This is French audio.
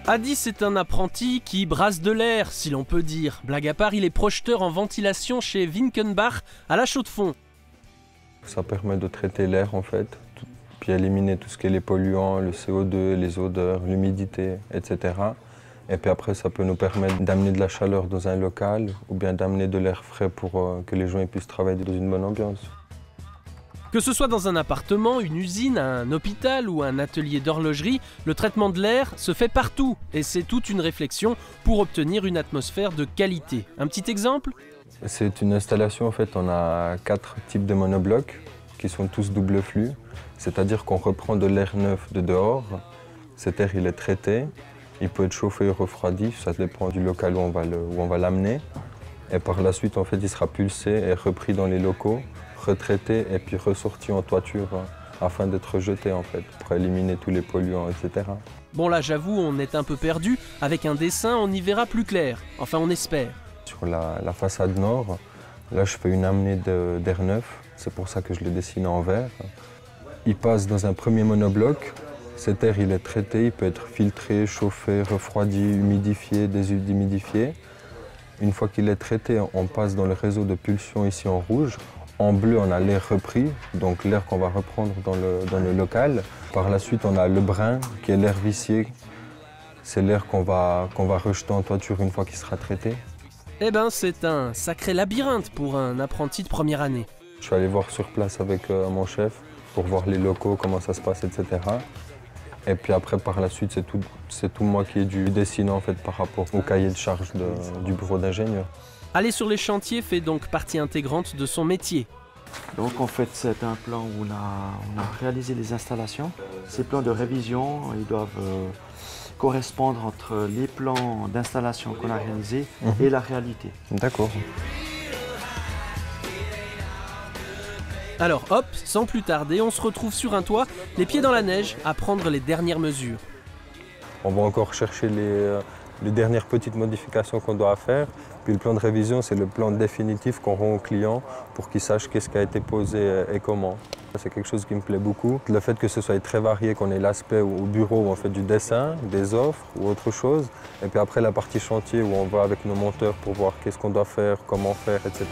Adi, c'est un apprenti qui brasse de l'air, si l'on peut dire. Blague à part, il est projeteur en ventilation chez Winkenbach à La Chaux-de-Fonds. Ça permet de traiter l'air en fait, puis éliminer tout ce qui est les polluants, le CO2, les odeurs, l'humidité, etc. Et puis après, ça peut nous permettre d'amener de la chaleur dans un local ou bien d'amener de l'air frais pour que les gens puissent travailler dans une bonne ambiance. Que ce soit dans un appartement, une usine, un hôpital ou un atelier d'horlogerie, le traitement de l'air se fait partout et c'est toute une réflexion pour obtenir une atmosphère de qualité. Un petit exemple ? C'est une installation, en fait, on a 4 types de monoblocs qui sont tous double flux, c'est-à-dire qu'on reprend de l'air neuf de dehors. Cet air, il est traité, il peut être chauffé ou refroidi, ça dépend du local où on va l'amener. Et par la suite, en fait, il sera pulsé et repris dans les locaux, retraité et puis ressorti en toiture afin d'être rejeté en fait, pour éliminer tous les polluants, etc. Bon là j'avoue on est un peu perdu, avec un dessin on y verra plus clair, enfin on espère. Sur la façade nord, là je fais une amenée d'air neuf, c'est pour ça que je l'ai dessiné en vert. Il passe dans un premier monobloc, cet air il est traité, il peut être filtré, chauffé, refroidi, humidifié, déshumidifié. Une fois qu'il est traité, on passe dans le réseau de pulsion ici en rouge. En bleu, on a l'air repris, donc l'air qu'on va reprendre dans le local. Par la suite, on a le brun, qui est l'air vicié. C'est l'air qu'on va rejeter en toiture une fois qu'il sera traité. Eh ben, c'est un sacré labyrinthe pour un apprenti de première année. Je suis allé voir sur place avec mon chef pour voir les locaux, comment ça se passe, etc. Et puis après, par la suite, c'est tout moi qui ai dû dessiner en fait, par rapport au cahier de charge du bureau d'ingénieur. Aller sur les chantiers fait donc partie intégrante de son métier. Donc en fait c'est un plan où on a réalisé les installations. Ces plans de révision, ils doivent correspondre entre les plans d'installation qu'on a réalisés et la réalité. D'accord. Alors hop, sans plus tarder, on se retrouve sur un toit, les pieds dans la neige, à prendre les dernières mesures. On va encore chercher les dernières petites modifications qu'on doit faire. Puis le plan de révision, c'est le plan définitif qu'on rend au client pour qu'il sache qu'est-ce qui a été posé et comment. C'est quelque chose qui me plaît beaucoup. Le fait que ce soit très varié, qu'on ait l'aspect au bureau où on fait du dessin, des offres ou autre chose. Et puis après la partie chantier où on va avec nos monteurs pour voir qu'est-ce qu'on doit faire, comment faire, etc.